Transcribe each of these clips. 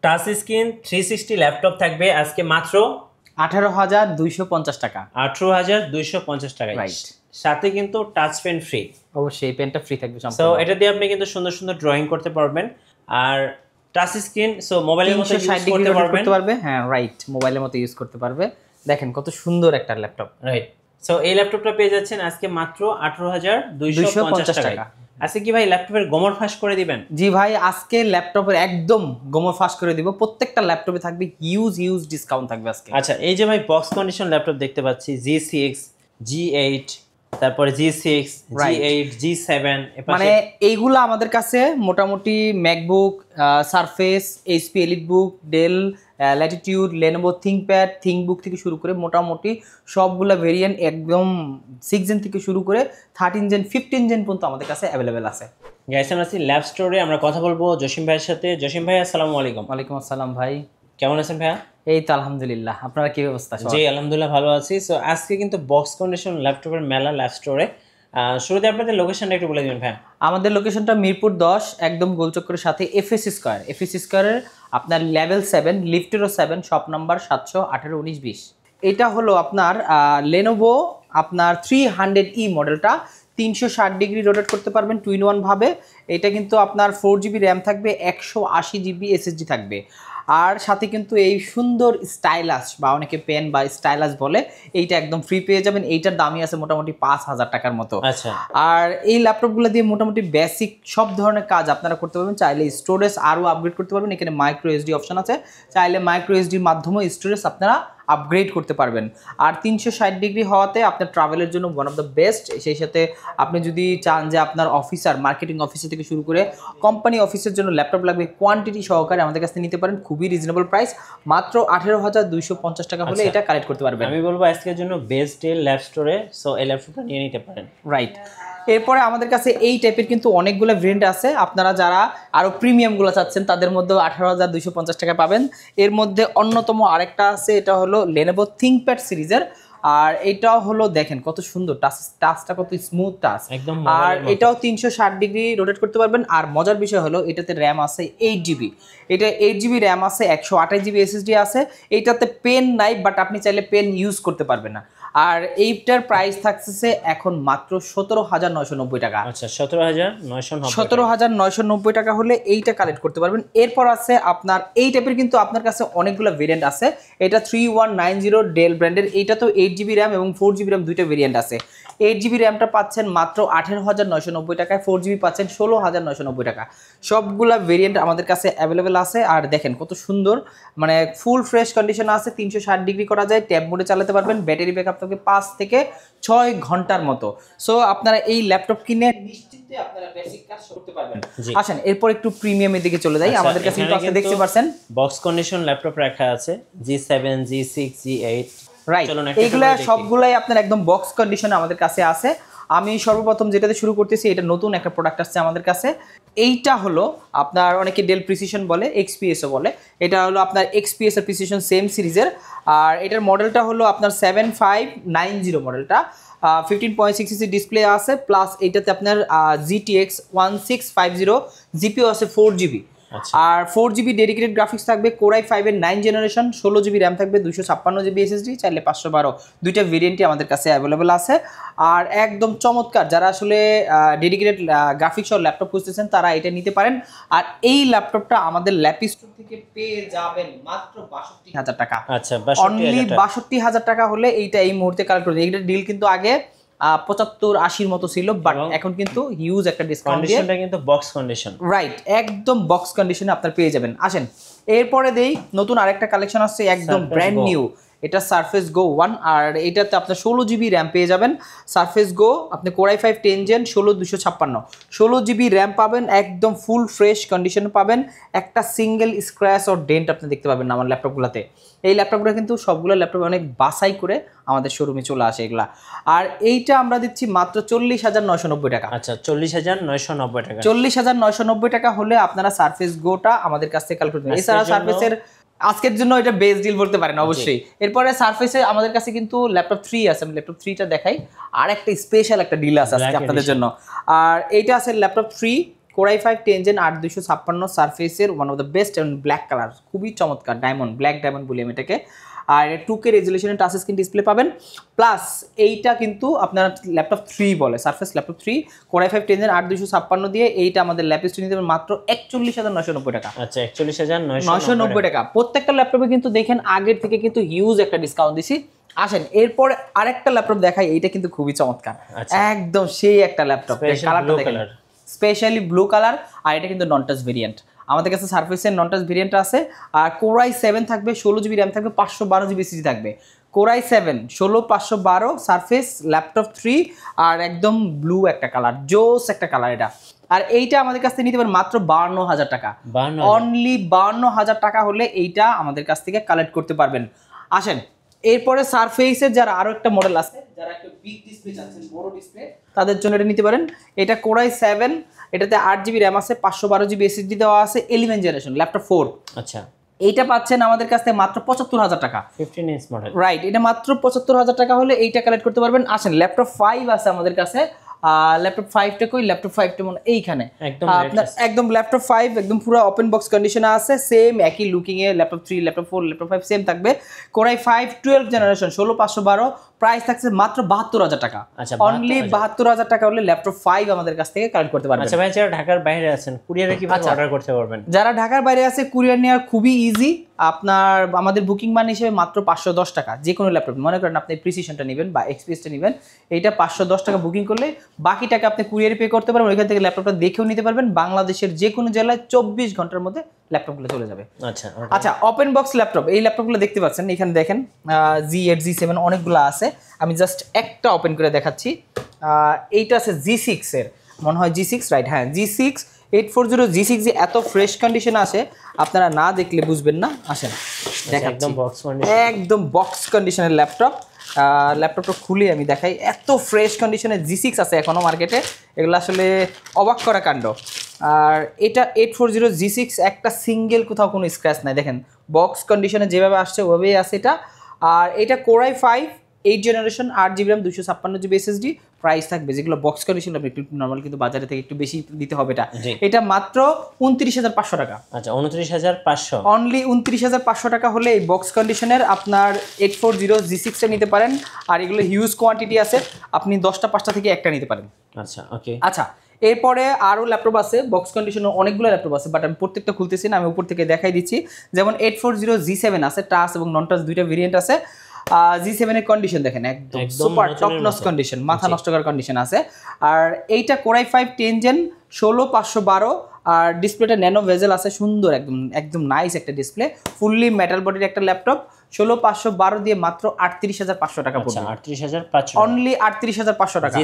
Touch screen 360 laptop থাকবে আজকে মাত্র 18,250 টাকা। 18,250 টাকা, রাইট। সাথে কিন্তু টাচ পেন ফ্রি। অবশ্যই পেনটা ফ্রি থাকবে সো সম্পূর্ণ। এটা দিয়ে আপনি কিন্তু সুন্দর সুন্দর ড্রয়িং করতে পারবেন। আর টাচ স্ক্রিন সো মোবাইলের মতো ইউজ 360 ডিগ্রি করতে রোটেট পারবেন। করতে পারবে, হ্যাঁ রাইট, মোবাইলের মতো ইউজ করতে পারবে। দেখেন কত সুন্দর একটা ল্যাপটপ। রাইট। সো এই ল্যাপটপটা পেয়ে যাচ্ছেন আজকে মাত্র 18,250 টাকা। আজকে কি ভাই ল্যাপটপের গোমর ফাঁস করে দিবেন? জি ভাই, আজকে ল্যাপটপের একদম গোমর ফাঁস করে দিব। প্রত্যেকটা ল্যাপটপে থাকবে হিউজ ডিসকাউন্ট থাকবে আজকে। আচ্ছা, এই যে ভাই বক্স কন্ডিশন ল্যাপটপ দেখতে পাচ্ছি, G6, G8, তারপরে G6, G8, G7, মানে এইগুলো আমাদের কাছে মোটামুটি MacBook, Surface, HP EliteBook, Dell Latitude, Lenovo ThinkPad, ThinkBook থেকে শুরু করে মোটামুটি সবগুলো ভেরিয়েন্ট একদম 6 জেন থেকে শুরু করে 13 জেন 15 জেন পর্যন্ত আমাদের কাছে অ্যাভেলেবেল আছে। গাইস, আমরা আছি ল্যাব স্টোরে। আমরা কথা বলবো জসিম ভাইয়ের সাথে। জসিম ভাই, আসসালামু আলাইকুম। ওয়ালাইকুম আসসালাম ভাই, কেমন আছেন ভাইয়া? এই তো আলহামদুলিল্লাহ, আপনারা কি অবস্থা? জি আলহামদুলিল্লাহ ভালো আছি। সো আজকে কিন্তু বক্স কন্ডিশন ল্যাপটপের মেলা ল্যাব স্টোরে। শুরুতে আপনাদের লোকেশনটা একটু বলে দিবেন ভাই। আমাদের লোকেশনটা মিরপুর 10, একদম গোলচক্করের সাথে এফএস স্কয়ার। এফএস স্কয়ারের আপনার লেভেল 7, লিফটেরও 7, শপ নাম্বার 7181920। এটা হলো আপনার লেনোভো আপনার 300E মডেলটা। 360 ডিগ্রি রোটেট করতে পারবেন 2-in-1 ভাবে। এটা কিন্তু আপনার 4GB র্যাম থাকবে, 128GB এসএসডি থাকবে। আর সাথে কিন্তু এই সুন্দর স্টাইলাস বা অনেকে পেন বা স্টাইলাস বলে, এইটা একদম ফ্রি পেয়ে যাবেন। এইটার দামই আছে মোটামুটি 5,000 টাকার মতো। আচ্ছা। আর এই ল্যাপটপগুলো দিয়ে মোটামুটি বেসিক সব ধরনের কাজ আপনারা করতে পারবেন। চাইলে স্টোরেজ আরও আপগ্রেড করতে পারবেন। এখানে মাইক্রো এসডি অপশন আছে, চাইলে মাইক্রো এসডির মাধ্যমে স্টোরেজ আপনারা আপগ্রেড করতে পারবেন। আর 360 ডিগ্রি হওয়াতে আপনার ট্রাভেলের জন্য ওয়ান অফ দ্য বেস্ট। সেই সাথে আপনি যদি চান যে আপনার অফিসার, মার্কেটিং অফিসার থেকে শুরু করে কোম্পানি অফিসের জন্য ল্যাপটপ লাগবে, কোয়ান্টিটি সহকারে আমাদের কাছে নিতে পারেন। খুবই রিজনেবল প্রাইস, মাত্র 18,250 টাকা হলে এটা কালেক্ট করতে পারবেন। আমি বলবো আজকের জন্য বেস্ট ডে ল্যাব স্টোরে। সো এই ল্যাপটপটা নিয়ে নিতে পারেন। রাইট। এরপরে আমাদের কাছে এই টাইপের কিন্তু অনেকগুলো ভেরিয়েন্ট আছে। আপনারা যারা আরও প্রিমিয়ামগুলো চাচ্ছেন তাদের মধ্যেও 18,250 টাকা পাবেন। এর মধ্যে অন্যতম আরেকটা আছে, এটা হলো লেনোভো থিংকপ্যাড সিরিজের। আর এটাও হলো দেখেন কত সুন্দর টাচটা কত স্মুথ টাচ একদম। আর এটাও 360 ডিগ্রি রোটেট করতে পারবেন। আর মজার বিষয় হলো এটাতে র্যাম আছে 8GB। এটা 8GB র্যাম আছে, 128GB এসএসডি আছে। এইটাতে পেন নাই, বাট আপনি চাইলে পেন ইউজ করতে পারবেন না। আর এইটার প্রাইস থাকছে এখন মাত্র 17,990 টাকা। আচ্ছা, 17,990। 17,990 টাকা হলে এইটা কালেক্ট করতে পারবেন। এরপর আছে আপনার এই টাইপের কিন্তু আপনার কাছে অনেকগুলো ভেরিয়েন্ট আছে। এটা 3190 ডেল ব্র্যান্ডের। এইটা তো 8GB র্যাম এবং 4GB র্যাম দুইটা ভেরিয়েন্ট আছে। 8GB র্যামটা পাচ্ছেন মাত্র 18,990 টাকায়, 4GB পাচ্ছেন 16,990 টাকা। সবগুলা ভেরিয়েন্ট আমাদের কাছে অ্যাভেলেবেল আছে। আর দেখেন কত সুন্দর, মানে ফুল ফ্রেশ কন্ডিশন আছে। 360 ডিগ্রি করা যায়, ট্যাব মোডে চালাতে পারবেন। ব্যাটারি ব্যাকআপ থাকে 5 থেকে 6 ঘন্টার মতো। সো আপনারা এই ল্যাপটপ কিনে নিশ্চিন্তে আপনারা বেসিক কাজ করতে পারবেন। আসেন এরপর একটু প্রিমিয়ামের দিকে চলে যাই। আমাদের কাছে কিন্তু আপনি দেখতে পাচ্ছেন বক্স কন্ডিশন ল্যাপটপ রাখা আছে, G7, G6, G8। রাইট, এইগুলা সবগুলাই আপনার একদম বক্স কন্ডিশনে আমাদের কাছে আছে। আমি সর্বপ্রথম যেটাতে শুরু করতেছি, এটা নতুন একটা প্রোডাক্ট আসছে আমাদের কাছে। এইটা হলো আপনার অনেকে ডেল প্রিসিশন বলে, এক্সপিএসও বলে। এটা হলো আপনার এক্সপিএস এর প্রিসিশন সেম সিরিজের। আর এটার মডেলটা হলো আপনার 7590 মডেলটা। 15.6 ইঞ্চি ডিসপ্লে আছে, প্লাস এইটাতে আপনার GTX 1650 জিপিও আছে 4GB। আর 4GB ডেডিকেটেড গ্রাফিক্স থাকবে, কোরাই 5-এর 9 জেনারেশন, 16GB র্যাম থাকবে, 256GB এসএসডি, চাইলে 512। দুইটা ভেরিয়েন্টই আমাদের কাছে অ্যাভেলেবেল আছে। আর একদম চমৎকার, যারা আসলে ডেডিকেটেড গ্রাফিক্স আর ল্যাপটপ খুঁজতেছেন তারা এটা নিতে পারেন। আর এই ল্যাপটপটা আমাদের ল্যাপ স্টোর থেকে পেয়ে যাবেন মাত্র 62,000 টাকা। আচ্ছা, অনলি 62,000 টাকা হলে এইটা এই মুহূর্তে কালেক্ট করতে। এইটা ডিল কিন্তু আগে 75-80 মতো ছিল, বাট এখন কিন্তু হিউজ একটা ডিসকাউন্ট দিয়ে কন্ডিশনটা কিন্তু বক্স কন্ডিশন। রাইট, একদম বক্স কন্ডিশনে আপনারা পেয়ে যাবেন। আসেন এরপরে দেই নতুন আরেকটা কালেকশন আসছে, একদম ব্র্যান্ড নিউ। এটা সারফেস গো 1। আর এটাতে আপনার 16GB র্যাম পেয়ে যাবেন। সারফেস গো আপনি কোরাই 5 10 জেন 16256, 16GB র্যাম পাবেন, একদম ফুল ফ্রেশ কন্ডিশনে পাবেন। একটা সিঙ্গেল স্ক্র্যাচ ও ডেন্ট আপনি দেখতে পাবেন না আমার ল্যাপটপগুলোতে। এই ল্যাপটপগুলো কিন্তু সবগুলো ল্যাপটপ অনেক বাছাই করে আমাদের শোরুমে চলে আসে এগুলা। আর এইটা আমরা দিচ্ছি মাত্র 40,990 টাকা। আচ্ছা, 40,990 টাকা। 40,990 টাকা হলে আপনারা সারফেস গোটা আমাদের কাছ থেকে কালেক্ট করতে পারেন। এছাড়া সারফেসের আজকের জন্য এটা বেস্ট ডিল বলতে পারেন অবশ্যই। এরপরে সারফেসে আমাদের কাছে কিন্তু ল্যাপটপ 3 আছে, আমি ল্যাপটপ 3টা দেখাই। আর একটা স্পেশাল একটা ডিল আছে আজকে আপনাদের জন্য। আর এইটা আছে ল্যাপটপ 3 Core i5 10 Gen 8256 সারফেসের one of the best and black colour, খুবই চমৎকার ডায়মন্ড, ব্ল্যাক ডায়মন্ড বলি আমি এটাকে। আর 2K রেজুলেশনের টাচ স্ক্রিন ডিসপ্লে পাবেন, প্লাস এইটা কিন্তু আপনার ল্যাপটপ 3 বলে, surface laptop 3 Core i5 10 Gen 8256 দিয়ে এইটা আমাদের ল্যাপ স্টোরে নিতে পারবেন মাত্র 41990 টাকা। আচ্ছা 41990 টাকা। প্রত্যেকটা ল্যাপটপে কিন্তু দেখেন আগের থেকে কিন্তু হিউজ একটা ডিসকাউন্ট দিছি। আসেন এরপর আরেকটা ল্যাপটপ দেখাই, এইটা কিন্তু খুবই চমৎকার, একদম সেই একটা ল্যাপটপ, কালারটা দেখেন স্পেশালি ব্লু কালার, আর এটা কিন্তু নন টাচ ভেরিয়েন্ট। আমাদের কাছে সারফেসের নন টাচ ভেরিয়েন্ট আছে, আর Core i7 থাকবে, 16GB র্যাম থাকবে, 512GB SSD থাকবে। Core i7 16512 সারফেস ল্যাপটপ 3, আর একদম ব্লু একটা কালার, জোস একটা কালার এটা। আর এইটা আমাদের কাছ থেকে নিতে পারেন মাত্র 52,000 টাকা, অনলি 52,000 টাকা হলে এইটা আমাদের কাছ থেকে কালেক্ট করতে পারবেন। আসেন এরপরে সারফেসের যারা আরো একটা মডেল আছে, যারা একটু বিগ ডিসপ্লে চাচ্ছেন, বড় ডিসপ্লে, তাদের জন্য এটা নিতে পারেন। এটা Core i7, এটাতে 8GB র্যাম আছে, 512GB SSD দেওয়া আছে, 11 জেনারেশন ল্যাপটপ 4। আচ্ছা এইটা পাচ্ছেন আমাদের কাছ থেকে মাত্র 75,000 টাকা, 15 ইঞ্চ মডেল, রাইট। এটা মাত্র 75,000 টাকা হলে এইটা কালেক্ট করতে পারবেন। আসেন ল্যাপটপ 5 আছে আমাদের কাছে, ল্যাপটপ 5টা কই, ল্যাপটপ 5টা মনে এইখানে আপনার একদম ল্যাপটপ 5 একদম পুরো ওপেন বক্স কন্ডিশনে আছে, সেম একই looking a laptop 3, laptop 4, laptop 5 same থাকবে। Core i5 12 জেনারেশন 16512, প্রাইস থাকছে মাত্র 72,000 টাকা, অনলি 72,000 টাকা হলে ল্যাপটপ 5 আমাদের কাছ থেকে কালেক্ট করতে পারবেন। আচ্ছা ভাই, যারা ঢাকার বাইরে আছেন কুরিয়ারে কিভাবে অর্ডার করতে পারবেন? যারা ঢাকার বাইরে আছে কুরিয়ার নেওয়া খুবই ইজি, আপনার আমাদের বুকিং মান হিসেবে মাত্র 510 টাকা। যে কোনো ল্যাপটপ মনে করেন আপনি প্রিসিশনটা নেবেন বা এক্সপিএসটা নেবেন, এইটা 510 টাকা বুকিং করলে বাকি টাকা আপনি কুরিয়ারে পে করতে পারবেন, ওইখান থেকে ল্যাপটপটা দেখেও নিতে পারবেন। বাংলাদেশের যে কোনো জেলায় 24 ঘন্টার মধ্যে ল্যাপটপগুলো চলে যাবে। আচ্ছা ওপেন বক্স ল্যাপটপ, এই ল্যাপটপগুলো দেখতে পাচ্ছেন এখানে দেখেন, G8 G7 অনেকগুলো আছে, আমি জাস্ট একটা ওপেন করে দেখাচ্ছি। এইটা আছে G6 এর, মনে হয় G6, রাইট, হ্যাঁ G6 840 G6 যে এত ফ্রেশ কন্ডিশন আছে, আপনারা না দেখলে বুঝবেন না। আসেন দেখাচ্ছি, একদম বক্স কন্ডিশনের ল্যাপটপ। ল্যাপটপটা খুলে আমি দেখাই, এত ফ্রেশ কন্ডিশনে G6 আছে এখনো মার্কেটে, এগুলো আসলে অবাক করা কাণ্ড। আর এটা 840 G6, একটা সিঙ্গেল কোথাও কোনো স্ক্র্যাচ নাই, দেখেন বক্স কন্ডিশনে যেভাবে আসছে ওভাবেই আছে এটা। আর এটা Core i5 8 generation 8GB RAM 256GB SSD, price থাকবে যেগুলো বক্স কন্ডিশন আপনি একটু নরমাল কিন্তু বাজারে থেকে একটু বেশি দিতে হবে। এটা মাত্র 29,500 টাকা। আচ্ছা 29,500, অনলি 29,500 টাকা হলে এই বক্স কন্ডিশনের আপনার 840 G6 টা নিতে পারেন। আর এগুলো হিউজ কোয়ান্টিটি আছে, আপনি 10টা 5টা থেকে একটা নিতে পারেন। আচ্ছা ওকে। আচ্ছা এরপরে আরও ল্যাপটপ আছে, বক্স কন্ডিশনে অনেকগুলো ল্যাপটপ আছে, বাট আমি প্রত্যেকটা খুলতেছি না, আমি উপর থেকে দেখাই দিচ্ছি। যেমন 840 G7 আছে, টাচ এবং নন টাচ দুইটা ভেরিয়েন্ট আছে। G7 এর কন্ডিশন দেখেন একদম সুপার টপ নচ কন্ডিশন, মাথা নষ্ট করার কন্ডিশন আছে। আর এইটা Core i5 10 Gen 16512, আর ডিসপ্লেটা ন্যানো ভেজেল আছে, সুন্দর একদম নাইস একটা ডিসপ্লে, ফুললি মেটাল বডির একটা ল্যাপটপ। 16512 দিয়ে মাত্র 38,500 টাকা পড়বে, 38,500, অনলি 38,500 টাকা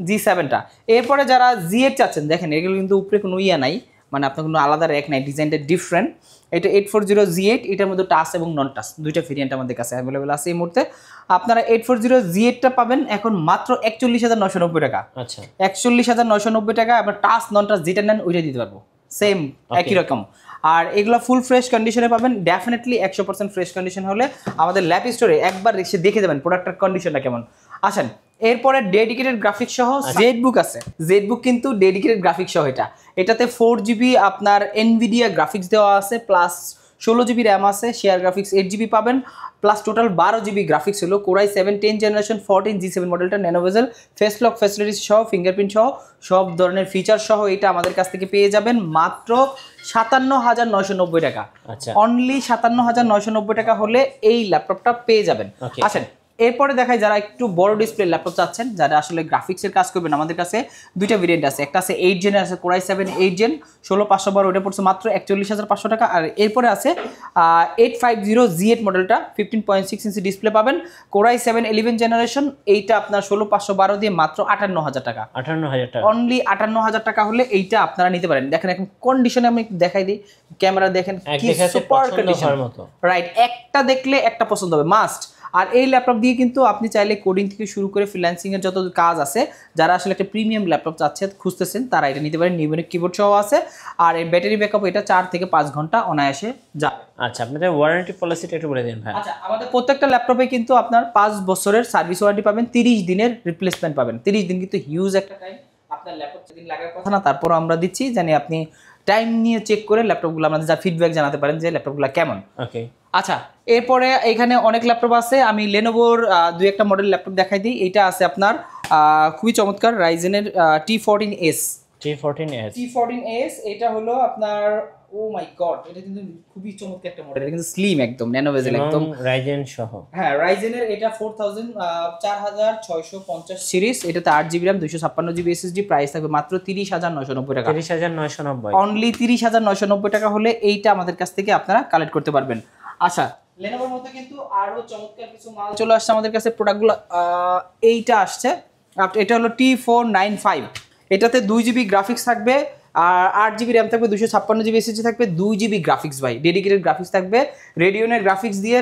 G7টা। এরপরে যারা G8 চাচ্ছেন, দেখেন এগুলো কিন্তু উপরে কোনো ইয়া নাই, মানে আপনার কোনো আলাদা র্যাক নাই, ডিজাইনটা ডিফারেন্ট। এটা 840 G8, এটার মধ্যে টাচ এবং নন টাচ দুইটা ভেরিয়েন্ট আমাদের কাছে অ্যাভেলেবেল আছে এই মুহূর্তে। আপনারা 840 G8টা পাবেন এখন মাত্র 41,990 টাকা। আচ্ছা 41,990 টাকা, আপনার টাচ নন টাচ যেটা নেন ওইটা দিতে পারবো, সেম একই রকম। আর এগুলো ফুল ফ্রেশ কন্ডিশনে পাবেন, ডেফিনেটলি 100% ফ্রেশ কন্ডিশন হলে আমাদের ল্যাব স্টোরে একবার এসে দেখে যাবেন প্রোডাক্টের কন্ডিশনটা কেমন। আসেন এরপরে ডেডিকেটেড গ্রাফিক্স সহ জেডবুক আছে, জেডবুক কিন্তু ডেডিকেটেড গ্রাফিক্স সহ, এটাতে 4GB আপনার এনভিডিয়া গ্রাফিক্স দেওয়া আছে, প্লাস 16GB র্যাম আছে, শেয়ার গ্রাফিক্স 8GB পাবেন, প্লাস টোটাল 12GB গ্রাফিক্স হলো। Core i7 10 জেনারেশন 14 G7 মডেলটা ন্যানোভেজেল ফেস লক ফ্যাসিলিটিস সহ, ফিঙ্গারপ্রিন্ট সহ সব ধরনের ফিচার সহ এটা আমাদের কাছ থেকে পেয়ে যাবেন মাত্র 57,990 টাকা। আচ্ছা অনলি 57,990 টাকা হলে এই ল্যাপটপটা পেয়ে যাবেন। আসেন এরপরে দেখাই যারা একটু বড় ডিসপ্লে ল্যাপটপ চাচ্ছেন, যারা আসলে গ্রাফিক্সের কাজ করবেন, আমাদের কাছে দুইটা ভেরিয়েন্ট আছে, একটা আছে 8 জেনের আছে Core i7 8 Gen 16512, ওটা পড়ছে মাত্র 41,500 টাকা। আর এরপরে আছে 850 G8 মডেলটা 15.6 ইঞ্চি ডিসপ্লে পাবেন, Core i7 11 জেনারেশন, এইটা আপনার 16512 দিয়ে মাত্র 58,000 টাকা, 58,000 টাকা, অনলি 58,000 টাকা হলে এইটা আপনারা নিতে পারেন। দেখেন এখন কন্ডিশনে আমি দেখাই দিই, ক্যামেরা দেখেন কি সুপার কন্ডিশন, রাইট, একটা দেখলে একটা পছন্দ হবে মাস্ট। আর এই ল্যাপটপ দিয়ে কিন্তু আপনি চাইলে কোডিং থেকে শুরু করে ফ্রিল্যান্সিং এর যত কাজ আছে, যারা আসলে একটা প্রিমিয়াম ল্যাপটপ চাচ্ছেন খুঁজতেছেন, তারা এটা নিতে পারেন। নিউমেরিক কিবোর্ড সহ আছে, আর এর ব্যাটারি ব্যাকআপ এটা 4 থেকে 5 ঘন্টা অনায়াসে যাবে। আচ্ছা আপনাদের ওয়ারেন্টি পলিসিটা একটু বলে দিন ভাই। আচ্ছা আমাদের প্রত্যেকটা ল্যাপটপে কিন্তু আপনার 5 বছরের সার্ভিস ওয়ারেন্টি পাবেন, 30 দিনের রিপ্লেসমেন্ট পাবেন। 30 দিন কিন্তু হিউজ একটা টাইম, আপনি আপনার ল্যাপটপ সেদিন লাগার কথা না, তারপর আমরা দিচ্ছি জানি আপনি টাইম নিয়ে চেক করে ল্যাপটপগুলো আমাদের যা ফিডব্যাক জানাতে পারেন যে ল্যাপটপগুলো কেমন। ওকে, আচ্ছা, এরপরে এখানে অনেক ল্যাপটপ আছে, আমি লেনোভোর দুই একটা মডেল ল্যাপটপ দেখাই দিই। এইটা আছে আপনার খুবই চমৎকার রাইজেনের T14S। T14S এটা হলো আপনার, ও মাই গড, এটা কিন্তু খুবই চমৎকার একটা মডেল, এটা কিন্তু স্লিম একদম, ন্যানো বেজেল একদম, রাইজেন সহ। হ্যাঁ রাইজেনের এটা 4650 সিরিজ, এটাতে 8GB RAM 256GB SSD, price থাকবে মাত্র 30,990 টাকা। 30,990 অনলি 30,990 টাকা হলে এইটা আমাদের কাছ থেকে আপনারা কালেক্ট করতে পারবেন। আচ্ছা, লেনোভোর মধ্যে কিন্তু আরো চমৎকার কিছু মাল চলে আসছে আমাদের কাছে, প্রোডাক্টগুলো এইটা আসছে, এটা হলো T495। এটাতে 2GB গ্রাফিক্স থাকবে আর 8GB RAM থাকবে, 256GB SSD থাকবে, 2GB গ্রাফিক্স ভাই, ডেডিকেটেড গ্রাফিক্স থাকবে, রেডিয়নের গ্রাফিক্স দিয়ে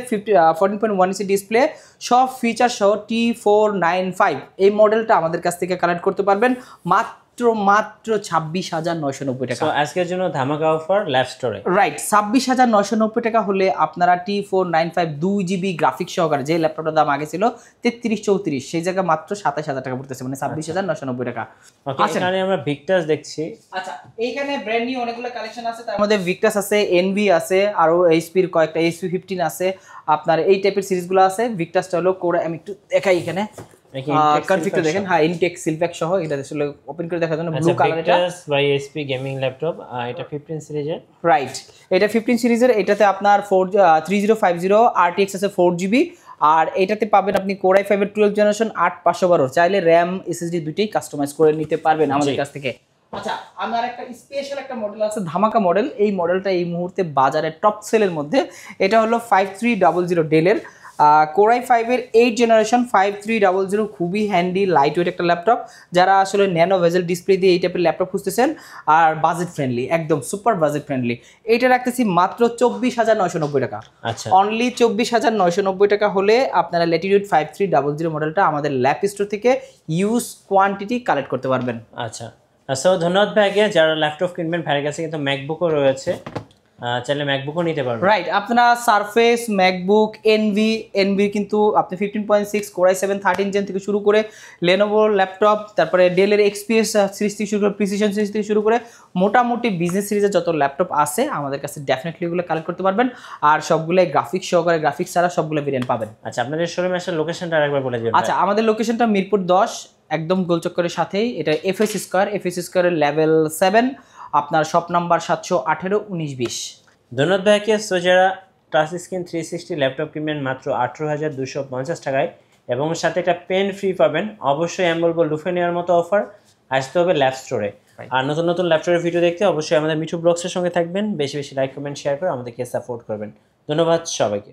14.1 ইঞ্চি ডিসপ্লে, সব ফিচার সহ T495। এই মডেলটা আমাদের কাছ থেকে কালেক্ট করতে পারবেন মাত্র 26,990 টাকা। সো আজকের জন্য ধামাকা অফার ল্যাব স্টোরে, রাইট, 26,990 টাকা হলে আপনারা T495 2GB গ্রাফিক্স সহকারে, যে ল্যাপটপটার দাম আগে ছিল 33-34, সেই জায়গায় মাত্র 27,000 টাকা পড়তেছে, মানে 26,990 টাকা। ওকে, এখানে আমরা ভিক্টাস দেখছি। আচ্ছা, এইখানে ব্র্যান্ড নিউ অনেকগুলো কালেকশন আছে, তার মধ্যে ভিক্টাস আছে, এনভি আছে, আরো এইচপির কয়েকটা HP15 আছে, আপনার এই টাইপের সিরিজগুলো আছে। ভিক্টাসটা হলো কোর, আমি একটু দেখাই এখানে কনফিগটা দেখেন, হ্যাঁ ইনটেক সিলপ্যাক সহ, এটা আসলে ওপেন করে দেখার জন্য ব্লু কালার। এটা Victus by HP gaming laptop, এটা 15 সিরিজের, রাইট, এটা 15 সিরিজের, এটাতে আপনার 3050 RTX আছে 4GB, আর এটাতে পাবেন আপনি Core i5 এর 12 জেনারেশন 8512, চাইলে RAM SSD দুইটাই কাস্টমাইজ করে নিতে পারবেন আমাদের কাছ থেকে। আচ্ছা, আমার একটা স্পেশাল একটা মডেল আছে, ধামাকা মডেল, এই মডেলটা এই মুহূর্তে বাজারে টপ সেলের মধ্যে, এটা হলো 5300 ডেলের Core i5 এর 8 জেনারেশন 5300, খুবই হ্যান্ডি লাইট ওয়েট একটা ল্যাপটপ, যারা আসলে ন্যানো ভেজেল ডিসপ্লে দিয়ে এই টাইপের ল্যাপটপ খুঁজতেছেন আর বাজেট ফ্রেন্ডলি, একদম সুপার বাজেট ফ্রেন্ডলি, এইটা রাখতেছি মাত্র 24,990 টাকা। আচ্ছা, অনলি 24,990 টাকা হলে আপনারা ল্যাটিটিউড 5300 মডেলটা আমাদের ল্যাপ স্টোর থেকে ইউজ কোয়ান্টিটি কালেক্ট করতে পারবেন। আচ্ছা, সো ধন্যবাদ ভাইকে। যারা ল্যাপটপ কিনবেন, ভাইয়ের কাছে কিন্তু ম্যাকবুকও রয়েছে, চাইলে ম্যাকবুকও নিতে পারবেন। রাইট, আপনারা সারফেস, ম্যাকবুক, এনভি কিন্তু আপনি 15.6 Core i7 13 জেন থেকে শুরু করে লেনোভোর ল্যাপটপ, তারপরে ডেলের XPS সিরিজ থেকে শুরু করে প্রিসিশন সিরিজ থেকে শুরু করে মোটামুটি বিজনেস সিরিজের যত ল্যাপটপ আছে আমাদের কাছে ডেফিনেটলি এগুলো কালেক্ট করতে পারবেন, আর সবগুলোই গ্রাফিক্স সহকারে, গ্রাফিক্স ছাড়া সবগুলো ভেরিয়েন্ট পাবেন। আচ্ছা, আপনাদের শোরুমে আসার লোকেশনটা আরেকবার বলে দিবেন। আচ্ছা, আমাদের লোকেশনটা মিরপুর 10, একদম গোলচক্করের সাথেই, এটা FS স্কয়ারের লেভেল 7, আপনার শপ নাম্বার 718-19-20। ধন্যবাদ ভাইকে। সো যারা টাচ স্ক্রিন 360 ল্যাপটপ কিনবেন মাত্র 18,250 টাকায় এবং সাথে একটা পেন ফ্রি পাবেন, অবশ্যই আমি বলবো লুফে নেওয়ার মতো অফার, আসতে হবে ল্যাব স্টোরে। আর নতুন নতুন ল্যাপটপের ভিডিও দেখতে অবশ্যই আমাদের মিঠু ব্লগসের সঙ্গে থাকবেন, বেশি বেশি লাইক কমেন্ট শেয়ার করে আমাদেরকে সাপোর্ট করবেন। ধন্যবাদ সবাইকে।